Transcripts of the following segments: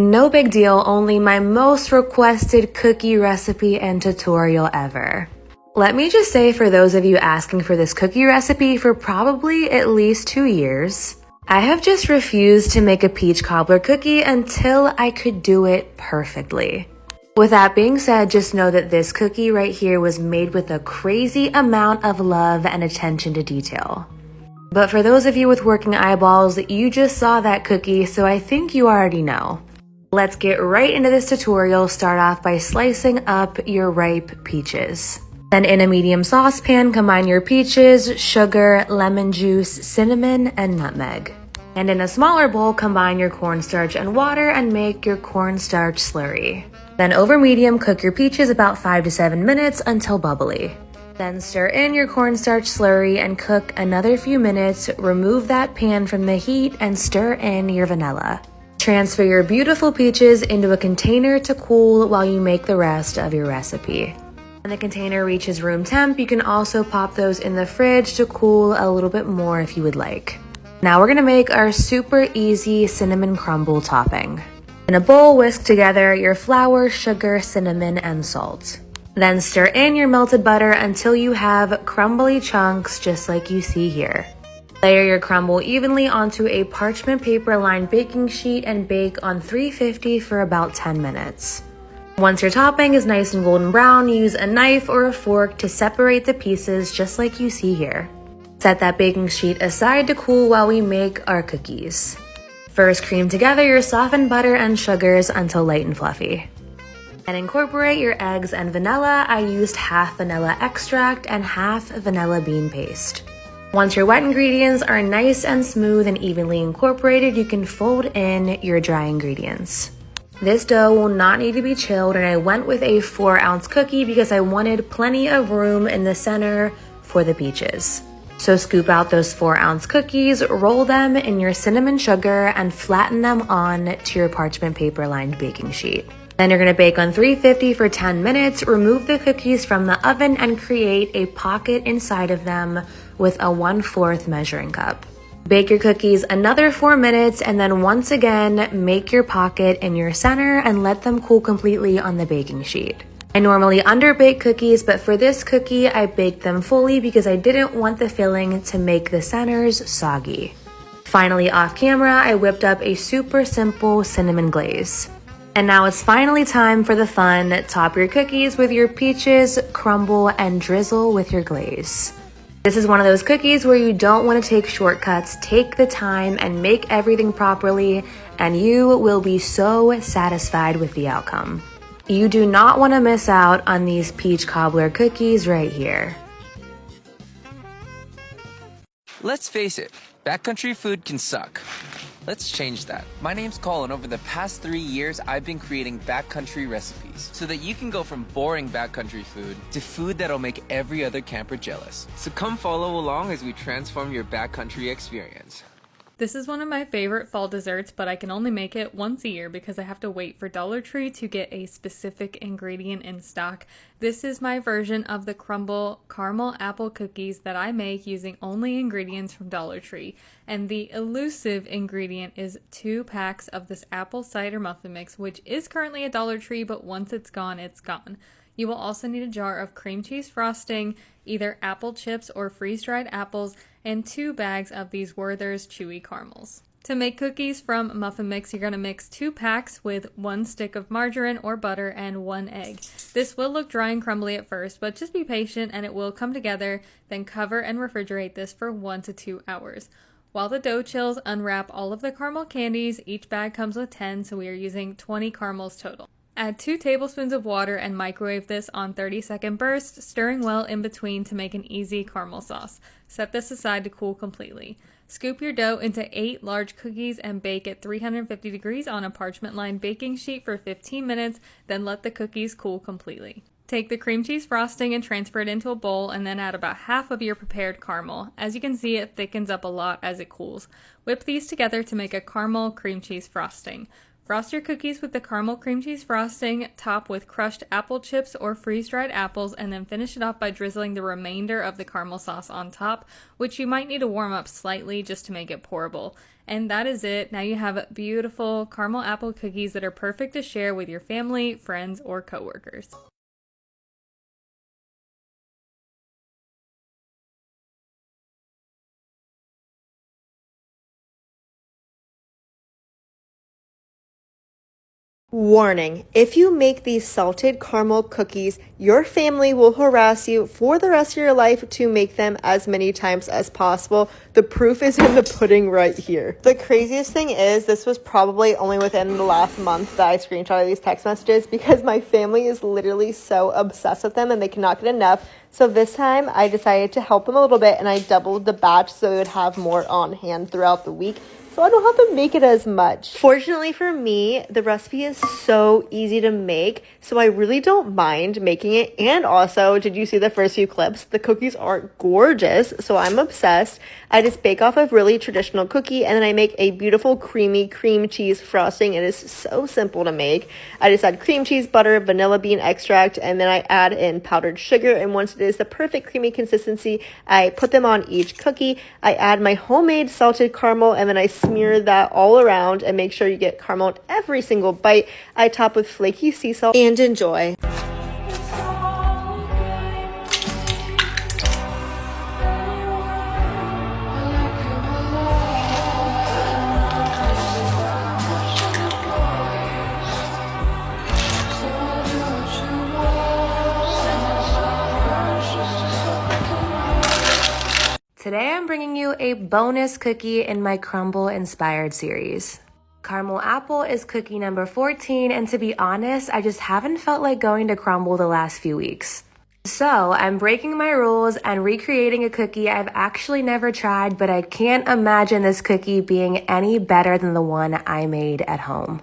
No big deal, only my most requested cookie recipe and tutorial ever. Let me just say, for those of you asking for this cookie recipe for probably at least 2 years, I have just refused to make a peach cobbler cookie until I could do it perfectly. With that being said, just know that this cookie right here was made with a crazy amount of love and attention to detail. But for those of you with working eyeballs, you just saw that cookie, so I think you already know. Let's get right into this tutorial. Start off by slicing up your ripe peaches. Then in a medium saucepan, combine your peaches, sugar, lemon juice, cinnamon, and nutmeg. And in a smaller bowl, combine your cornstarch and water and make your cornstarch slurry. Then over medium, cook your peaches about 5 to 7 minutes until bubbly. Then stir in your cornstarch slurry and cook another few minutes. Remove that pan from the heat and stir in your vanilla. Transfer your beautiful peaches into a container to cool while you make the rest of your recipe. When the container reaches room temp, you can also pop those in the fridge to cool a little bit more if you would like. Now we're gonna make our super easy cinnamon crumble topping. In a bowl, whisk together your flour, sugar, cinnamon, and salt. Then stir in your melted butter until you have crumbly chunks just like you see here. Layer your crumble evenly onto a parchment paper lined baking sheet and bake on 350 for about 10 minutes. Once your topping is nice and golden brown, use a knife or a fork to separate the pieces just like you see here. Set that baking sheet aside to cool while we make our cookies. First, cream together your softened butter and sugars until light and fluffy. And incorporate your eggs and vanilla. I used half vanilla extract and half vanilla bean paste. Once your wet ingredients are nice and smooth and evenly incorporated, you can fold in your dry ingredients. This dough will not need to be chilled, and I went with a 4-ounce cookie because I wanted plenty of room in the center for the peaches. So scoop out those 4-ounce cookies, roll them in your cinnamon sugar, and flatten them on to your parchment paper lined baking sheet. Then you're gonna bake on 350 for 10 minutes, remove the cookies from the oven and create a pocket inside of them with a 1/4 measuring cup. Bake your cookies another 4 minutes and then once again, make your pocket in your center and let them cool completely on the baking sheet. I normally underbake cookies, but for this cookie, I baked them fully because I didn't want the filling to make the centers soggy. Finally, off camera, I whipped up a super simple cinnamon glaze. And now it's finally time for the fun. Top your cookies with your peaches, crumble, and drizzle with your glaze. This is one of those cookies where you don't want to take shortcuts. Take the time and make everything properly, and you will be so satisfied with the outcome. You do not want to miss out on these peach cobbler cookies right here. Let's face it, backcountry food can suck. Let's change that. My name's Colin. Over the past 3 years, I've been creating backcountry recipes so that you can go from boring backcountry food to food that'll make every other camper jealous. So come follow along as we transform your backcountry experience. This is one of my favorite fall desserts, but I can only make it once a year because I have to wait for Dollar Tree to get a specific ingredient in stock. This is my version of the crumble caramel apple cookies that I make using only ingredients from Dollar Tree. And the elusive ingredient is 2 packs of this apple cider muffin mix, which is currently at Dollar Tree, but once it's gone, it's gone. You will also need a jar of cream cheese frosting, either apple chips or freeze-dried apples, and 2 bags of these Werther's chewy caramels. To make cookies from muffin mix, you're going to mix 2 packs with 1 stick of margarine or butter and 1 egg. This will look dry and crumbly at first, but just be patient and it will come together. Then cover and refrigerate this for 1 to 2 hours. While the dough chills, unwrap all of the caramel candies. Each bag comes with 10, so we are using 20 caramels total. Add 2 tablespoons of water and microwave this on 30-second bursts, stirring well in between to make an easy caramel sauce. Set this aside to cool completely. Scoop your dough into 8 large cookies and bake at 350 degrees on a parchment-lined baking sheet for 15 minutes, then let the cookies cool completely. Take the cream cheese frosting and transfer it into a bowl and then add about half of your prepared caramel. As you can see, it thickens up a lot as it cools. Whip these together to make a caramel cream cheese frosting. Frost your cookies with the caramel cream cheese frosting, top with crushed apple chips or freeze-dried apples, and then finish it off by drizzling the remainder of the caramel sauce on top, which you might need to warm up slightly just to make it pourable. And that is it. Now you have beautiful caramel apple cookies that are perfect to share with your family, friends, or coworkers. Warning, if you make these salted caramel cookies, your family will harass you for the rest of your life to make them as many times as possible. The proof is in the pudding right here. The craziest thing is this was probably only within the last month that I screenshotted these text messages because my family is literally so obsessed with them and they cannot get enough. So this time I decided to help them a little bit and I doubled the batch so we would have more on hand throughout the week. So I don't have to make it as much. Fortunately for me, the recipe is so easy to make, so I really don't mind making it. And also, did you see the first few clips? The cookies are gorgeous, so I'm obsessed. I just bake off a really traditional cookie, and then I make a beautiful creamy cream cheese frosting. It is so simple to make. I just add cream cheese, butter, vanilla bean extract, and then I add in powdered sugar. And once it is the perfect creamy consistency, I put them on each cookie. I add my homemade salted caramel, and then I smear that all around and make sure you get caramel in every single bite. I top with flaky sea salt and enjoy. Today I'm bringing you a bonus cookie in my crumble inspired series. Caramel apple is cookie number 14, and to be honest, I just haven't felt like going to crumble the last few weeks. So I'm breaking my rules and recreating a cookie I've actually never tried, but I can't imagine this cookie being any better than the one I made at home.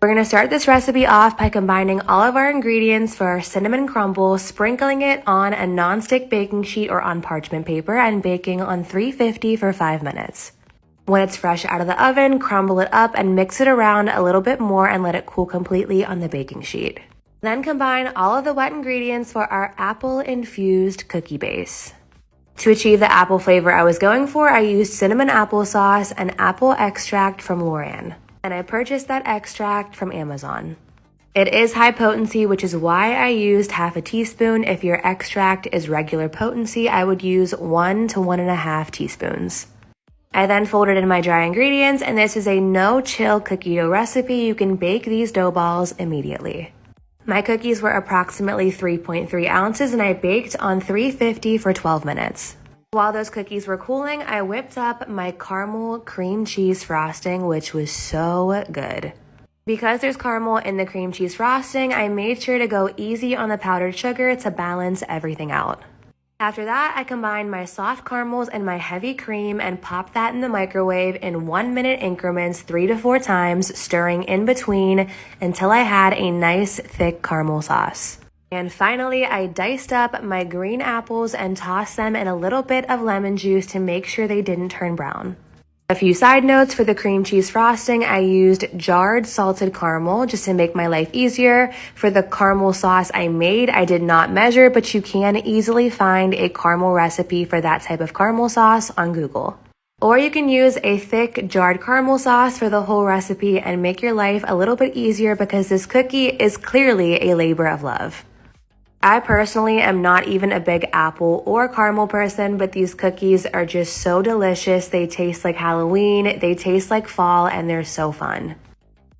We're going to start this recipe off by combining all of our ingredients for our cinnamon crumble, sprinkling it on a non-stick baking sheet or on parchment paper, and baking on 350 for 5 minutes. When it's fresh out of the oven, crumble it up and mix it around a little bit more and let it cool completely on the baking sheet. Then combine all of the wet ingredients for our apple-infused cookie base. To achieve the apple flavor I was going for, I used cinnamon applesauce and apple extract from Loran, and I purchased that extract from Amazon. It is high potency, which is why I used half a teaspoon. If your extract is regular potency, I would use 1 to 1.5 teaspoons. I then folded in my dry ingredients, and this is a no-chill cookie dough recipe. You can bake these dough balls immediately. My cookies were approximately 3.3 ounces, and I baked on 350 for 12 minutes. While those cookies were cooling, I whipped up my caramel cream cheese frosting, which was so good. Because there's caramel in the cream cheese frosting, I made sure to go easy on the powdered sugar to balance everything out. After that, I combined my soft caramels and my heavy cream and popped that in the microwave in 1-minute increments 3 to 4 times, stirring in between until I had a nice thick caramel sauce. And finally, I diced up my green apples and tossed them in a little bit of lemon juice to make sure they didn't turn brown. A few side notes for the cream cheese frosting, I used jarred salted caramel just to make my life easier. For the caramel sauce I made, I did not measure, but you can easily find a caramel recipe for that type of caramel sauce on Google. Or you can use a thick jarred caramel sauce for the whole recipe and make your life a little bit easier because this cookie is clearly a labor of love. I personally am not even a big apple or caramel person, but these cookies are just so delicious. They taste like Halloween, they taste like fall, and they're so fun.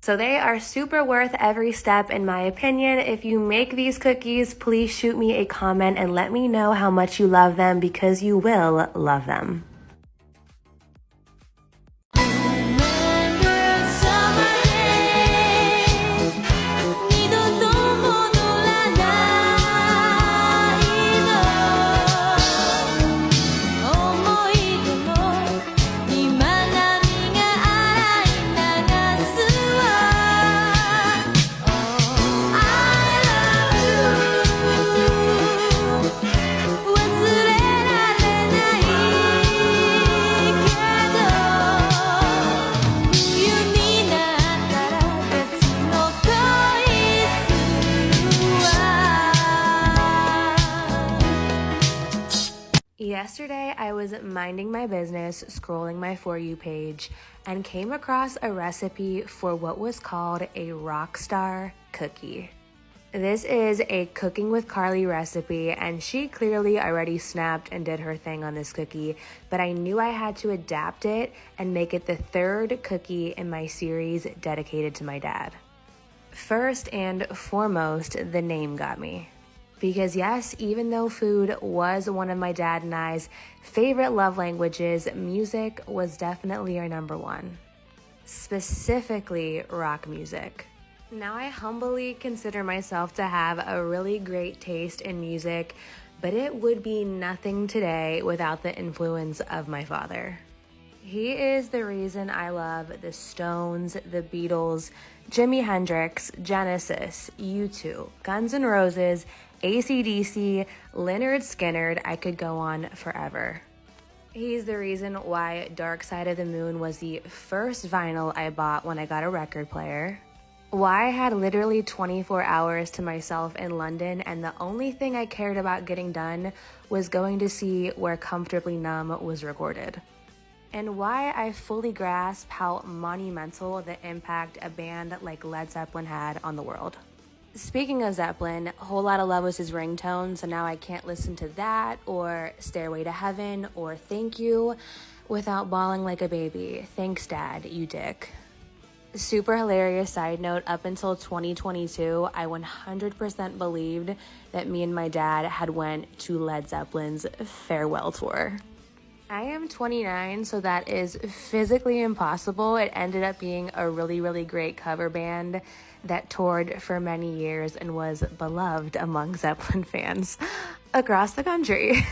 So they are super worth every step in my opinion. If you make these cookies, please shoot me a comment and let me know how much you love them because you will love them. Yesterday, I was minding my business, scrolling my For You page, and came across a recipe for what was called a rockstar cookie. This is a Cooking with Carly recipe, and she clearly already snapped and did her thing on this cookie, but I knew I had to adapt it and make it the third cookie in my series dedicated to my dad. First and foremost, the name got me. Because yes, even though food was one of my dad and I's favorite love languages, music was definitely our number one. Specifically, rock music. Now I humbly consider myself to have a really great taste in music, but it would be nothing today without the influence of my father. He is the reason I love the Stones, the Beatles, Jimi Hendrix, Genesis, U2, Guns N' Roses, AC/DC, Lynyrd Skynyrd. I could go on forever. He's the reason why Dark Side of the Moon was the first vinyl I bought when I got a record player. Why I had literally 24 hours to myself in London, and the only thing I cared about getting done was going to see where Comfortably Numb was recorded. And why I fully grasp how monumental the impact a band like Led Zeppelin had on the world. Speaking of Zeppelin, Whole Lotta Love was his ringtone, so now I can't listen to that or Stairway to Heaven or Thank You without bawling like a baby. Thanks, Dad, you dick. Super hilarious side note, up until 2022, I 100% believed that me and my dad had went to Led Zeppelin's farewell tour. I am 29, so that is physically impossible. It ended up being a really, really great cover band that toured for many years and was beloved among Zeppelin fans across the country.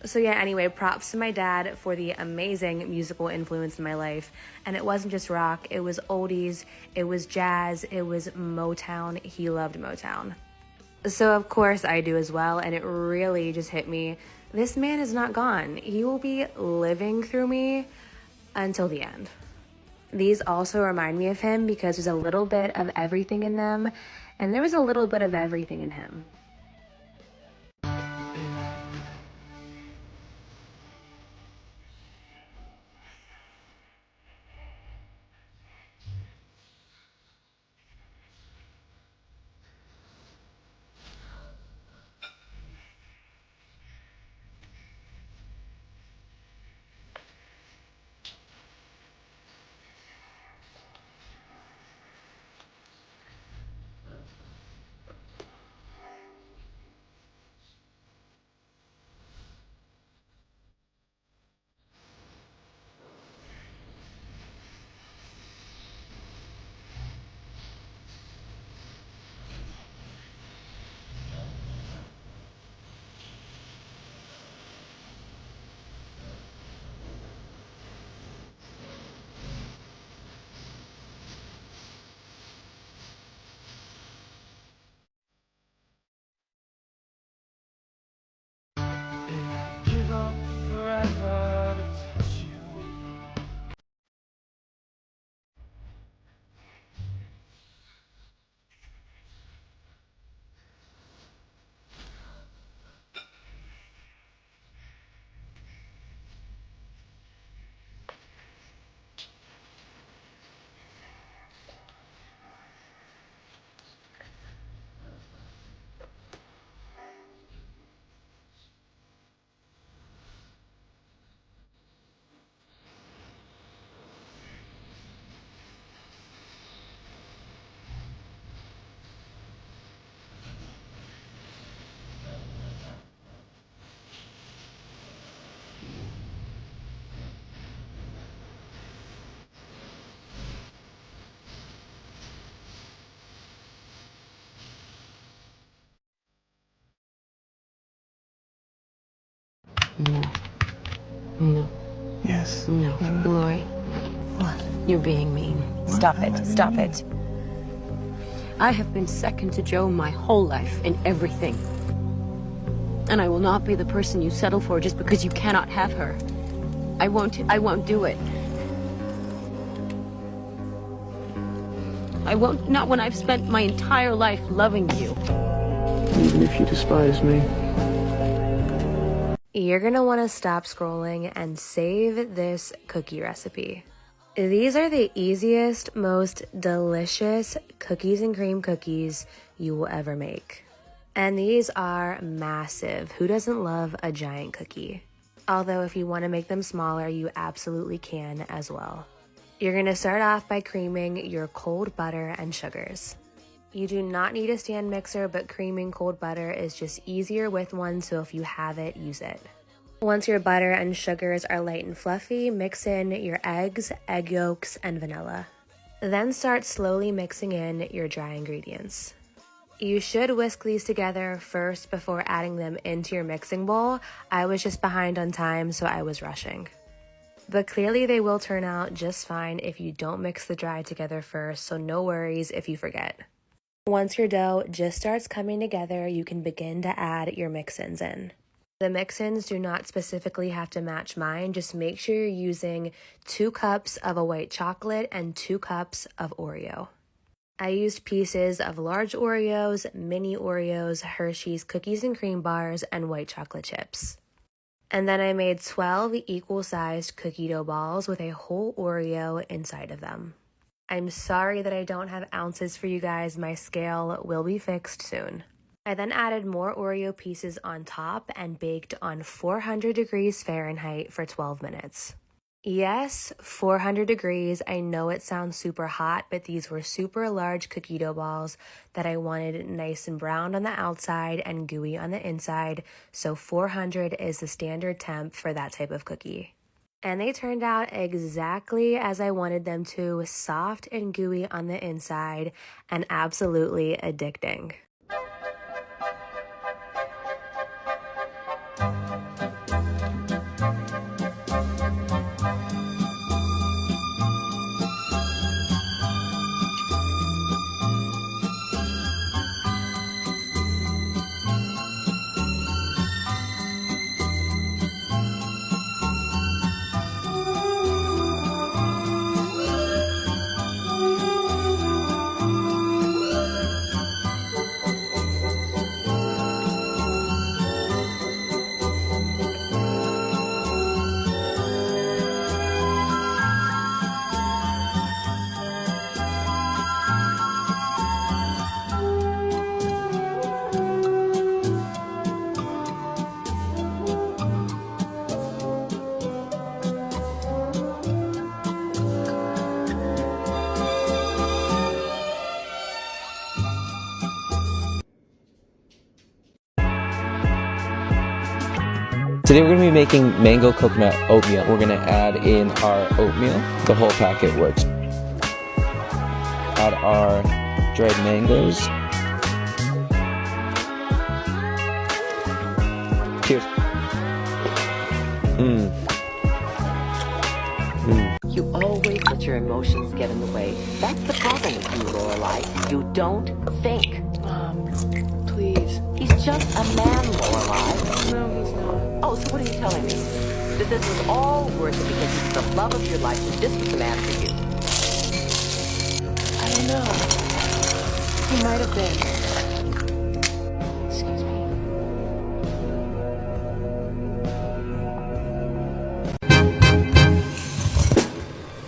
So yeah, anyway, props to my dad for the amazing musical influence in my life. And it wasn't just rock, it was oldies, it was jazz, it was Motown. He loved Motown. So of course I do as well, and it really just hit me. This man is not gone. He will be living through me until the end. These also remind me of him because there's a little bit of everything in them, and there was a little bit of everything in him. No. Yes. No. Lori. What? You're being mean. Stop it. Stop it. I have been second to Joe my whole life in everything. And I will not be the person you settle for just because you cannot have her. I won't do it. I won't, not when I've spent my entire life loving you. Even if you despise me. you're gonna wanna stop scrolling and save this cookie recipe. These are the easiest, most delicious cookies and cream cookies you will ever make. And these are massive. Who doesn't love a giant cookie? Although if you want to make them smaller, you absolutely can as well. You're going to start off by creaming your cold butter and sugars. You do not need a stand mixer, but creaming cold butter is just easier with one, so if you have it, use it. Once your butter and sugars are light and fluffy, mix in your eggs, egg yolks, and vanilla. Then start slowly mixing in your dry ingredients. You should whisk these together first before adding them into your mixing bowl. I was just behind on time, so I was rushing. But clearly they will turn out just fine if you don't mix the dry together first, so no worries if you forget. Once your dough just starts coming together, you can begin to add your mix-ins in. The mix-ins do not specifically have to match mine, just make sure you're using 2 cups of a white chocolate and 2 cups of Oreo. I used pieces of large Oreos, mini Oreos, Hershey's cookies and cream bars, and white chocolate chips. And then I made 12 equal-sized cookie dough balls with a whole Oreo inside of them. I'm sorry that I don't have ounces for you guys. My scale will be fixed soon. I then added more Oreo pieces on top and baked on 400 degrees Fahrenheit for 12 minutes. Yes, 400 degrees. I know it sounds super hot, but these were super large cookie dough balls that I wanted nice and brown on the outside and gooey on the inside, so 400 is the standard temp for that type of cookie. And they turned out exactly as I wanted them to, soft and gooey on the inside and absolutely addicting. Today we're going to be making mango coconut oatmeal. We're going to add in our oatmeal. The whole packet works. Add our dried mangoes. Cheers. You always let your emotions get in the way. That's the problem with you, Lorelai. You don't think. Mom, please. He's just a man, Lorelai. No, he's not. Oh, so what are you telling me? That this was all worth it because he's the love of your life and this was the man for you? I don't know. He might have been. Excuse me.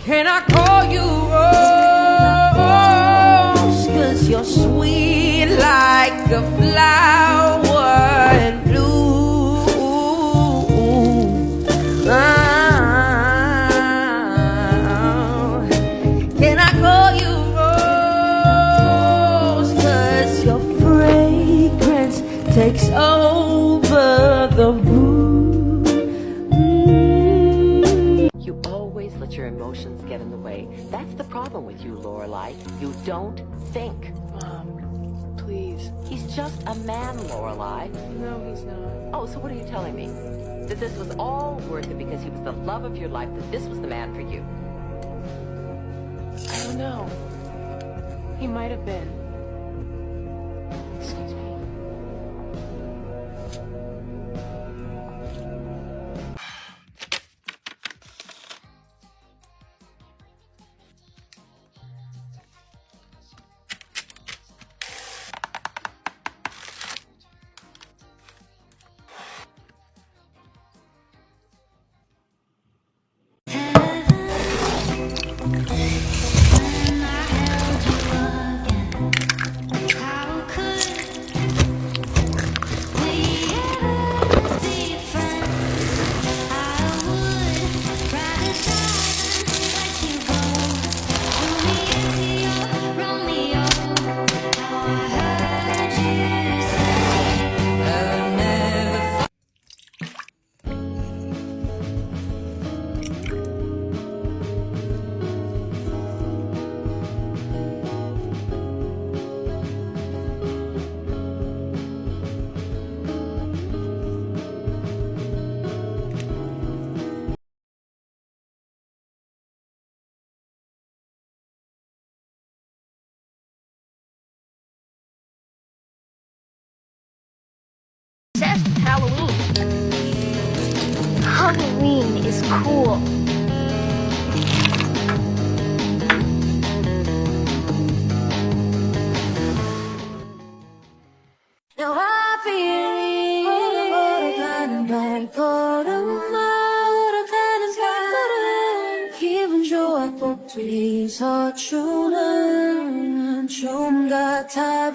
Can I call you Rose? 'Cause you're sweet like a flower in bloom. Can I call you Rose? 'Cause your fragrance takes over the room. You always let your emotions get in the way. That's the problem with you, Lorelai. You don't think. Mom, please. He's just a man, Lorelai. No, he's not. Oh, so what are you telling me? That this was all worth it because he was the love of your life, that this was the man for you? I don't know. He might have been. Excuse me. best Halloween. Halloween is cool. Now I believe 오래가는 발걸음아 오래가는 발걸음 기분 좋아 꽃들이 서주는 좀 같아